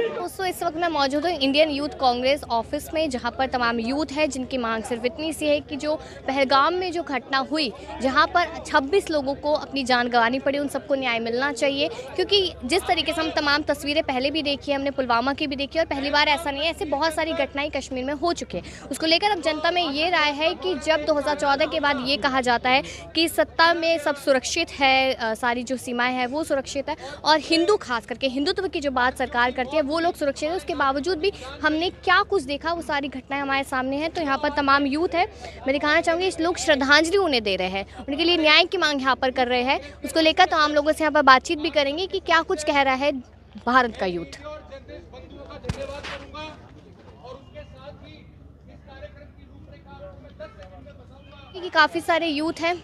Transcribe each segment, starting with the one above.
दोस्तों इस वक्त मैं मौजूद हूँ इंडियन यूथ कांग्रेस ऑफिस में, जहाँ पर तमाम यूथ है जिनकी मांग सिर्फ इतनी सी है कि जो पहलगाम में जो घटना हुई, जहाँ पर 26 लोगों को अपनी जान गंवानी पड़ी, उन सबको न्याय मिलना चाहिए। क्योंकि जिस तरीके से हम तमाम तस्वीरें पहले भी देखी है, हमने पुलवामा की भी देखी, और पहली बार ऐसा नहीं है, ऐसे बहुत सारी घटनाएं कश्मीर में हो चुकी है। उसको लेकर अब जनता में ये राय है कि जब 2014 के बाद ये कहा जाता है कि सत्ता में सब सुरक्षित है, सारी जो सीमाएँ हैं वो सुरक्षित है, और हिंदू खास करके हिंदुत्व की जो बात सरकार करती है वो लोग सुरक्षित है, उसके बावजूद भी हमने क्या कुछ देखा, वो सारी घटनाएं हमारे सामने हैं। तो यहाँ पर तमाम यूथ है, मैं दिखाना चाहूँगी, इस लोग श्रद्धांजलि उन्हें दे रहे हैं, उनके लिए न्याय की मांग यहाँ पर कर रहे हैं। उसको लेकर तमाम लोगों से यहाँ पर बातचीत भी करेंगे कि क्या कुछ कह रहा है भारत का यूथ। काफ़ी सारे यूथ हैं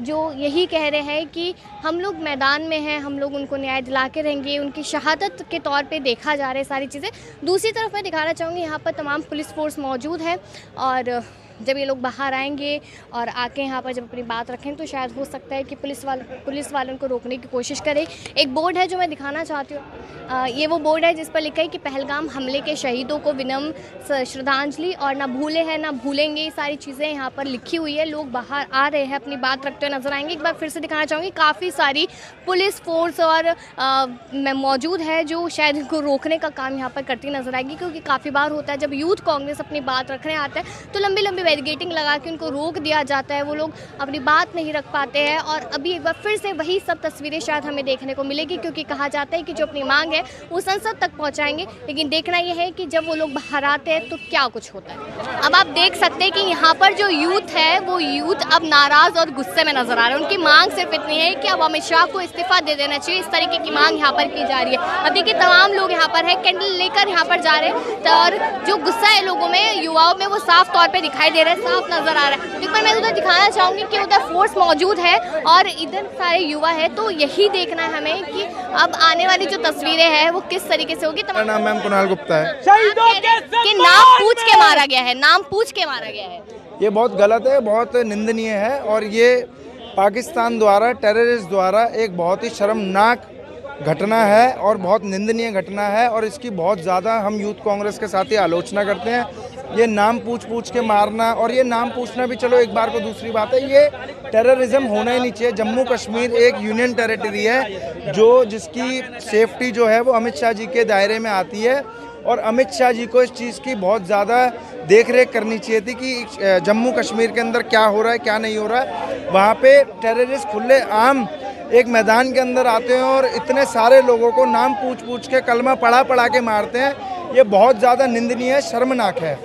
जो यही कह रहे हैं कि हम लोग मैदान में हैं, हम लोग उनको न्याय दिला के रहेंगे, उनकी शहादत के तौर पे देखा जा रहा है सारी चीज़ें। दूसरी तरफ मैं दिखाना चाहूँगी यहाँ पर तमाम पुलिस फोर्स मौजूद है, और जब ये लोग बाहर आएंगे और आके यहाँ पर जब अपनी बात रखें तो शायद हो सकता है कि पुलिस वालों को रोकने की कोशिश करें। एक बोर्ड है जो मैं दिखाना चाहती हूँ, ये वो बोर्ड है जिस पर लिखा है कि पहलगाम हमले के शहीदों को विनम्र श्रद्धांजलि और ना भूले हैं ना भूलेंगे। ये सारी चीज़ें यहाँ पर लिखी हुई है। लोग बाहर आ रहे हैं, अपनी बात रखते हुए नजर आएंगे। एक बार फिर से दिखाना चाहूँगी, काफ़ी सारी पुलिस फोर्स और मौजूद है जो शायद इनको रोकने का काम यहाँ पर करती नजर आएगी। क्योंकि काफ़ी बार होता है जब यूथ कांग्रेस अपनी बात रखने आता है तो लंबी लंबी बैरिकेडिंग लगा के उनको रोक दिया जाता है, वो लोग अपनी बात नहीं रख पाते हैं। और अभी एक बार फिर से वही सब तस्वीरें शायद हमें देखने को मिलेगी, क्योंकि कहा जाता है कि जो अपनी मांग है वो संसद तक पहुंचाएंगे। लेकिन देखना यह है कि जब वो लोग बाहर आते हैं तो क्या कुछ होता है। अब आप देख सकते हैं कि यहाँ पर जो यूथ है वो यूथ अब नाराज और गुस्से में नजर आ रहे हैं। उनकी मांग सिर्फ इतनी है कि अब अमित शाह को इस्तीफा दे देना चाहिए, इस तरीके की मांग यहाँ पर की जा रही है। अब देखिए तमाम लोग यहाँ पर है, कैंडल लेकर यहाँ पर जा रहे हैं, और जो गुस्सा है लोगों में, युवाओं में, वो साफ तौर पर दिखाई दे रहा है, साफ नजर आ रहा है। एक बार मैं उधर दिखाना चाहूँगी कि उधर फोर्स मौजूद है और इधर सारे युवा है। तो यही देखना है हमें कि अब आने वाली जो तस्वीरें हैं वो किस तरीके से होगी। मेरा नाम मैम कुणाल गुप्ता है। कि नाम पूछ के मारा गया है, नाम पूछ के मारा गया है, ये बहुत गलत है, बहुत निंदनीय है, और ये पाकिस्तान द्वारा, टेररिस्ट द्वारा एक बहुत ही शर्मनाक घटना है और बहुत निंदनीय घटना है। और इसकी बहुत ज़्यादा हम यूथ कांग्रेस के साथ ही आलोचना करते हैं। ये नाम पूछ के मारना, और ये नाम पूछना भी चलो एक बार को दूसरी बात है, ये टेररिज्म होना ही नहीं चाहिए। जम्मू कश्मीर एक यूनियन टेरिटरी है जिसकी सेफ्टी जो है वो अमित शाह जी के दायरे में आती है, और अमित शाह जी को इस चीज़ की बहुत ज़्यादा देख रेख करनी चाहिए थी कि जम्मू कश्मीर के अंदर क्या हो रहा है, क्या नहीं हो रहा है। वहाँ पे टेररिस्ट खुले आम एक मैदान के अंदर आते हैं और इतने सारे लोगों को नाम पूछ के कलमा पढ़ा के मारते हैं। ये बहुत ज़्यादा निंदनीय है, शर्मनाक है।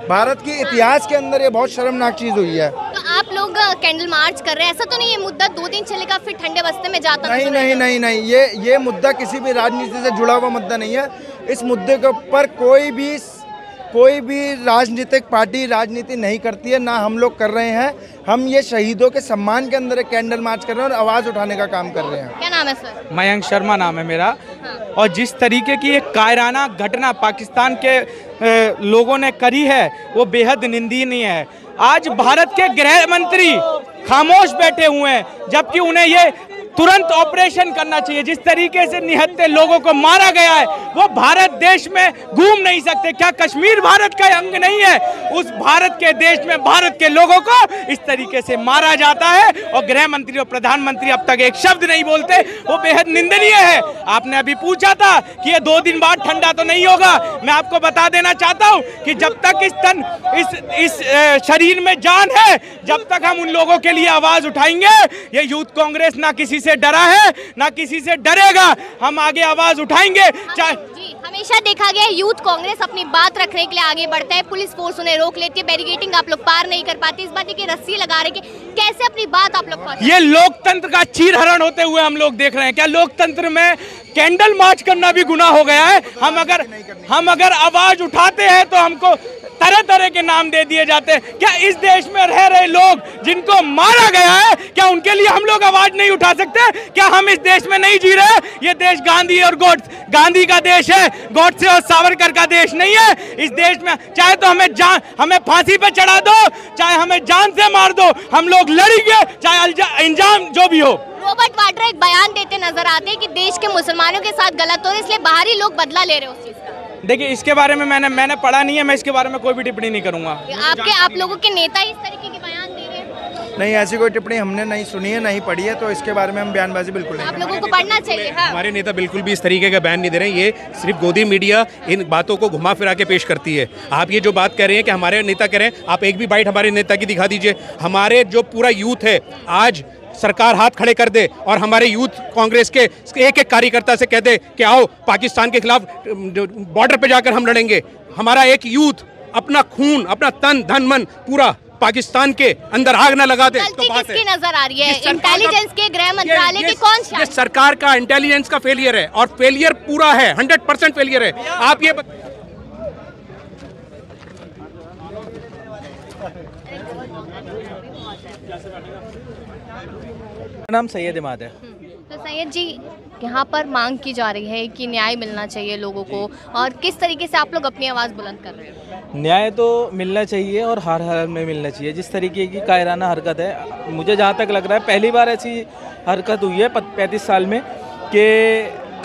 भारत के इतिहास के अंदर ये बहुत शर्मनाक चीज़ हुई है। तो आप लोग कैंडल मार्च कर रहे हैं, ऐसा तो नहीं ये मुद्दा 2 दिन चलेगा फिर ठंडे बस्ते में जाता? नहीं, ये मुद्दा किसी भी राजनीति से जुड़ा हुआ मुद्दा नहीं है। इस मुद्दे के ऊपर कोई भी राजनीतिक पार्टी राजनीति नहीं करती है, ना हम लोग कर रहे हैं। हम ये शहीदों के सम्मान के अंदर एक कैंडल मार्च कर रहे हैं और आवाज़ उठाने का काम कर रहे हैं। क्या नाम है सर? मयंक शर्मा नाम है मेरा। हाँ। और जिस तरीके की एक कायराना घटना पाकिस्तान के लोगों ने करी है वो बेहद निंदनीय है। आज भारत के गृह मंत्री खामोश बैठे हुए हैं, जबकि उन्हें ये तुरंत ऑपरेशन करना चाहिए। जिस तरीके से निहत्थे लोगों को मारा गया है वो भारत देश में घूम नहीं सकते। क्या कश्मीर भारत का अंग नहीं है? उस भारत के देश में भारत के लोगों को इस तरीके से मारा जाता है और गृह मंत्री और प्रधानमंत्री अब तक एक शब्द नहीं बोलते, वो बेहद निंदनीय है। आपने अभी पूछा था कि ये 2 दिन बाद ठंडा तो नहीं होगा। मैं आपको बता देना चाहता हूँ कि जब तक इस शरीर में जान है, जब तक हम उन लोगों के लिए आवाज उठाएंगे। ये यूथ कांग्रेस ना किसी से डरा है ना किसी से डरेगा, हम आगे आवाज उठाएंगे। जी, हमेशा देखा गया है यूथ कांग्रेस अपनी बात रखने के लिए आगे बढ़ता है, पुलिस फोर्स उन्हें रोक लेती है, बैरिकेडिंग आप लोग पार नहीं कर पाते। इस बात की रस्सी लगा रहे कि कैसे अपनी बात आप लोग पहुंचाएं? ये लोकतंत्र का चीरहरण होते हुए हम लोग देख रहे हैं। क्या लोकतंत्र में कैंडल मार्च करना भी गुनाह हो गया है? हम अगर आवाज उठाते हैं तो हमको तरह तरह के नाम दे दिए जाते हैं। क्या इस देश में रह रहे लोग जिनको मारा गया है, क्या उनके लिए हम लोग आवाज नहीं उठा सकते? क्या हम इस देश में नहीं जी रहे? ये देश गांधी और गांधी का देश है, गॉडसे और सावरकर का देश नहीं है। इस देश में चाहे तो हमें फांसी पे चढ़ा दो, चाहे हमें जान से मार दो, हम लोग लड़ेंगे, चाहे अंजाम जो भी हो। रॉबर्ट वाड्रा एक बयान देते नजर आते हैं कि देश के मुसलमानों के साथ गलत हो रहा है, इसलिए बाहरी लोग बदला ले रहे हैं उस चीज का। देखिए, इसके बारे में मैंने पढ़ा नहीं है, मैं इसके बारे में कोई भी टिप्पणी नहीं करूंगा। आप लोगों के नेता इस तरीके के बयान दे रहे हैं? नहीं, ऐसी कोई टिप्पणी हमने नहीं सुनी है, नहीं पढ़ी है, तो इसके बारे में हम बयानबाजी बिल्कुल नहीं। आप लोगों को पढ़ना चाहिए। हाँ। हमारे नेता बिल्कुल भी इस तरीके का बयान नहीं दे रहे हैं। ये सिर्फ गोदी मीडिया इन बातों को घुमा फिरा के पेश करती है। आप ये जो बात कर रहे हैं कि हमारे नेता कह रहे हैं, आप एक भी बाइट हमारे नेता की दिखा दीजिए। हमारे जो पूरा यूथ है, आज सरकार हाथ खड़े कर दे और हमारे यूथ कांग्रेस के एक एक कार्यकर्ता से कह दे कि आओ पाकिस्तान के खिलाफ बॉर्डर पे जाकर हम लड़ेंगे। हमारा एक यूथ अपना खून, अपना तन धन मन पूरा पाकिस्तान के अंदर आग न लगा दे तो बात किसकी नजर आ रही है? इंटेलिजेंस के, गृह मंत्रालय के, कौन सा? ये सरकार का इंटेलिजेंस का फेलियर है और फेलियर पूरा है, 100% फेलियर है। आप ये नाम सैयद इमाद है। तो सैयद जी, यहाँ पर मांग की जा रही है कि न्याय मिलना चाहिए लोगों को, और किस तरीके से आप लोग अपनी आवाज़ बुलंद कर रहे हैं? न्याय तो मिलना चाहिए और हर हाल में मिलना चाहिए। जिस तरीके की कायराना हरकत है, मुझे जहाँ तक लग रहा है पहली बार ऐसी हरकत हुई है 35 साल में कि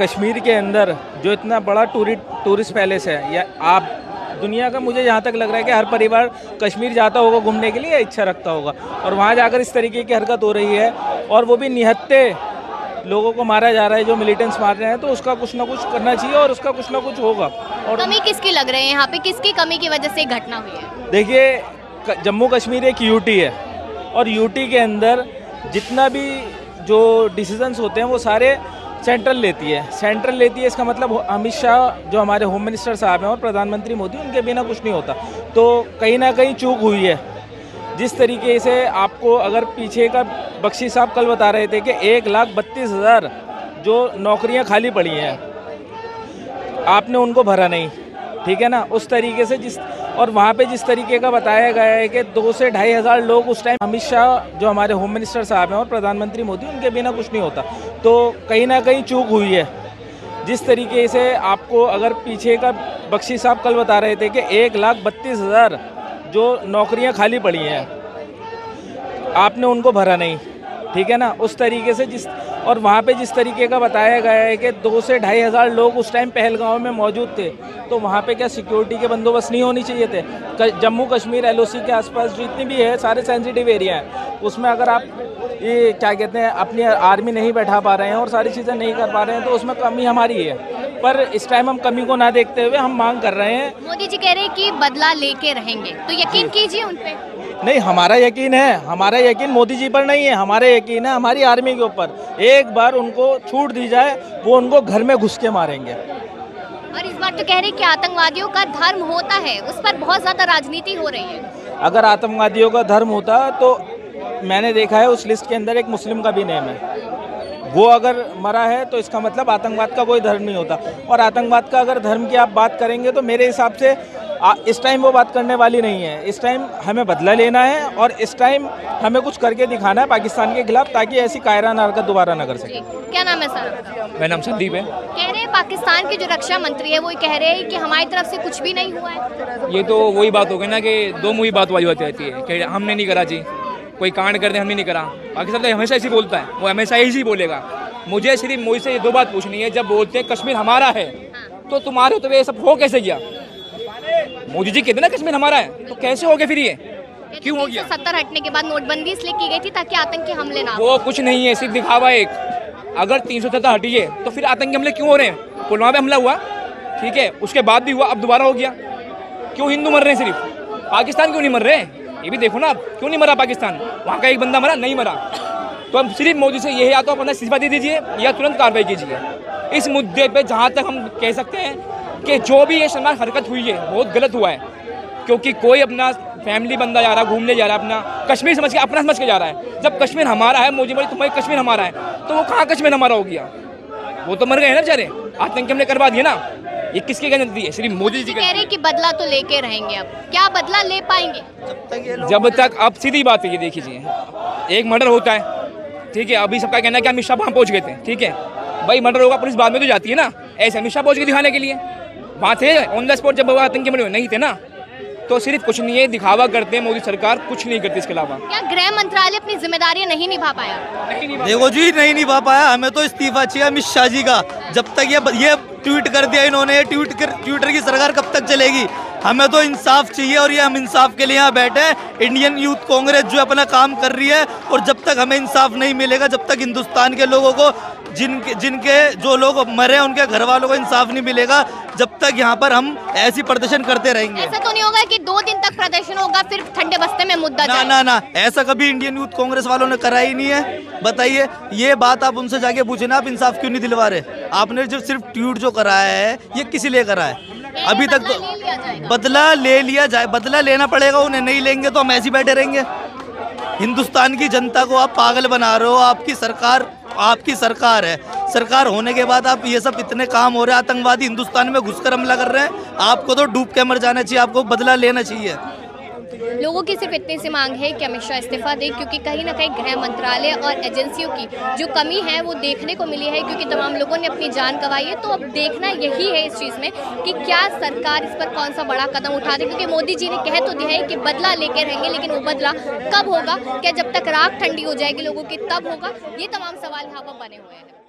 कश्मीर के अंदर जो इतना बड़ा टूरिस्ट पैलेस है, या आप दुनिया का, मुझे जहाँ तक लग रहा है कि हर परिवार कश्मीर जाता होगा घूमने के लिए, इच्छा रखता होगा, और वहाँ जाकर इस तरीके की हरकत हो रही है, और वो भी निहत्ते लोगों को मारा जा रहा है, जो मिलिटेंट्स मार रहे हैं। तो उसका कुछ ना कुछ करना चाहिए और उसका कुछ ना कुछ होगा। और कमी किसकी लग रही है यहाँ पे? किसकी कमी की वजह से ये घटना हुई है? देखिए, जम्मू कश्मीर एक यूटी है, और यूटी के अंदर जितना भी जो डिसीजंस होते हैं वो सारे सेंट्रल लेती है। इसका मतलब अमित शाह जो हमारे होम मिनिस्टर साहब हैं और प्रधानमंत्री मोदी, उनके बिना कुछ नहीं होता। तो कहीं ना कहीं चूक हुई है। जिस तरीके से आपको, अगर पीछे का बख्शी साहब कल बता रहे थे कि 1,32,000 जो नौकरियां खाली पड़ी हैं, आपने उनको भरा नहीं, ठीक है ना। उस तरीके से और वहाँ पे जिस तरीके का बताया गया है कि 2 से 2,500 लोग उस टाइम, अमित शाह जो हमारे होम मिनिस्टर साहब हैं और प्रधानमंत्री मोदी, उनके बिना कुछ नहीं होता। तो कहीं ना कहीं चूक हुई है। जिस तरीके से आपको, अगर पीछे का बख्शी साहब कल बता रहे थे कि 1,32,000 जो नौकरियां खाली पड़ी हैं, आपने उनको भरा नहीं, ठीक है ना। उस तरीके से और वहाँ पे जिस तरीके का बताया गया है कि 2 से 2,500 लोग उस टाइम पहलगांव में मौजूद थे, तो वहाँ पे क्या सिक्योरिटी के बंदोबस्त नहीं होनी चाहिए थे? जम्मू कश्मीर LOC के आसपास जितनी भी है, सारे सेंसिटिव एरिया हैं, उसमें अगर आप ये क्या कहते हैं, अपनी आर्मी नहीं बैठा पा रहे हैं और सारी चीज़ें नहीं कर पा रहे हैं, तो उसमें कमी हमारी है। पर इस टाइम हम कमी को ना देखते हुए हम मांग कर रहे हैं। मोदी जी कह रहे हैं कि बदला लेके रहेंगे, तो यकीन कीजिए उन पे। नहीं, हमारा यकीन मोदी जी पर नहीं है, हमारा यकीन है हमारी आर्मी के ऊपर। एक बार उनको छूट दी जाए, वो उनको घर में घुस के मारेंगे। और इस बार तो कह रहे हैं कि आतंकवादियों का धर्म होता है, उस पर बहुत ज़्यादा राजनीति हो रही है। अगर आतंकवादियों का धर्म होता तो मैंने देखा है उस लिस्ट के अंदर एक मुस्लिम का भी नेम है। वो अगर मरा है तो इसका मतलब आतंकवाद का कोई धर्म नहीं होता। और आतंकवाद का अगर धर्म की आप बात करेंगे तो मेरे हिसाब से इस टाइम वो बात करने वाली नहीं है। इस टाइम हमें बदला लेना है और इस टाइम हमें कुछ करके दिखाना है पाकिस्तान के खिलाफ, ताकि ऐसी कायराना हरकत दोबारा न कर सके। क्या नाम है सर? मेरा नाम संदीप है। कह रहे हैं पाकिस्तान के जो रक्षा मंत्री है वो कह रहे हैं कि हमारी तरफ से कुछ भी नहीं हुआ है। ये तो वही बात हो गई ना कि दो मुही बात वाली होती रहती है कि हमने नहीं करा जी, कोई कांड कर दे हमने नहीं करा। पाकिस्तान तो हमेशा ऐसी बोलता है, वो हमेशा ऐसी बोलेगा। मुझे सिर्फ मोदी से ये दो बात पूछनी है, जब बोलते हैं कश्मीर हमारा है, तो तुम्हारे तो ये सब हो कैसे गया? मोदी जी कहते ना कश्मीर हमारा है, तो कैसे हो गया फिर? ये क्यों हो गया? 370 हटने के बाद नोटबंदी इसलिए की गई थी ताकि आतंकी हमले ना हो। वो कुछ नहीं है, सिर्फ दिखावा एक। अगर 370 हटिए तो फिर आतंकी हमले क्यों हो रहे हैं? पुलवामा पे हमला हुआ, ठीक है, उसके बाद भी हुआ, अब दोबारा हो गया। क्यों हिंदू मर रहे हैं सिर्फ? पाकिस्तान क्यों नहीं मर रहे? ये भी देखो ना, आप क्यों नहीं मरा पाकिस्तान? वहाँ का एक बंदा मरा नहीं मरा। तो हम सिर्फ मोदी से यही, या तो अपना इस्तीफा दे दीजिए या तुरंत कार्रवाई कीजिए इस मुद्दे पे। जहाँ तक हम कह सकते हैं कि जो भी ये शर्मनाक हरकत हुई है बहुत गलत हुआ है, क्योंकि कोई अपना फैमिली बंदा जा रहा है, घूमने जा रहा है, अपना कश्मीर समझ के, अपना समझ के जा रहा है। जब कश्मीर हमारा है, मोदी बोले तुम्हारी कश्मीर हमारा है, तो वो कहाँ कश्मीर हमारा हो गया? वो तो मर गए ना बेचारे, आतंकी हमले करवा दिए ना। ये किसकी गलती है? सिर्फ मोदी जी कह रहे हैं कि बदला तो लेके रहेंगे। अब क्या बदला ले पाएंगे? जब तक, अब सीधी बात है, ये देखिए, एक मर्डर होता है, ठीक है, अभी सबका कहना है कि अमित शाह वहाँ पहुँच गए थे, ठीक है भाई, मर्डर होगा पुलिस बाद में तो जाती है ना। ऐसे अमित शाह पहुँच के दिखाने के लिए वहाँ थे ऑन द स्पॉट, जब आतंकी हमले नहीं थे ना। तो सिर्फ कुछ नहीं है, दिखावा करते हैं, मोदी सरकार कुछ नहीं करती इसके अलावा। क्या गृह मंत्रालय अपनी जिम्मेदारियां नहीं निभा पाया? देखो जी, नहीं निभा पाया। हमें तो इस्तीफा चाहिए अमित शाह जी का। जब तक ये ट्वीट कर दिया इन्होंने, ट्विटर की सरकार कब तक चलेगी? हमें तो इंसाफ चाहिए और ये हम इंसाफ के लिए यहाँ बैठे हैं। इंडियन यूथ कांग्रेस जो अपना काम कर रही है, और जब तक हमें इंसाफ नहीं मिलेगा, जब तक हिंदुस्तान के लोगों को जिनके जो लोग मरे हैं उनके घर वालों को इंसाफ नहीं मिलेगा, जब तक यहाँ पर हम ऐसी प्रदर्शन करते रहेंगे। ऐसा तो नहीं होगा कि 2 दिन तक प्रदर्शन होगा फिर ठंडे बस्ते में मुद्दा जाए? ना, ऐसा कभी इंडियन यूथ कांग्रेस वालों ने करा ही नहीं है। बताइए, ये बात आप उनसे जाके पूछे ना, आप इंसाफ क्यों नहीं दिलवा रहे? आपने जो सिर्फ ट्वीट जो कराया है, ये किसी लिए करा है? अभी तक तो बदला ले लिया जाए, बदला लेना पड़ेगा उन्हें। नहीं लेंगे तो हम ऐसे बैठे रहेंगे। हिंदुस्तान की जनता को आप पागल बना रहे हो। आपकी सरकार है। सरकार होने के बाद आप ये सब इतने काम हो रहे हैं, आतंकवादी हिंदुस्तान में घुसकर हमला कर रहे हैं। आपको तो डूब के मर जाना चाहिए, आपको बदला लेना चाहिए। लोगों की सिर्फ इतनी सी मांग है कि अमित शाह इस्तीफा दे, क्योंकि कहीं ना कहीं गृह मंत्रालय और एजेंसियों की जो कमी है वो देखने को मिली है, क्योंकि तमाम लोगों ने अपनी जान गंवाई है। तो अब देखना यही है इस चीज़ में कि क्या सरकार इस पर कौन सा बड़ा कदम उठा दे, क्योंकि मोदी जी ने कह तो दिया है कि बदला लेके रहेंगे, लेकिन वो बदला कब होगा? क्या जब तक राख ठंडी हो जाएगी लोगों की तब होगा? ये तमाम सवाल यहाँ पर बने हुए हैं।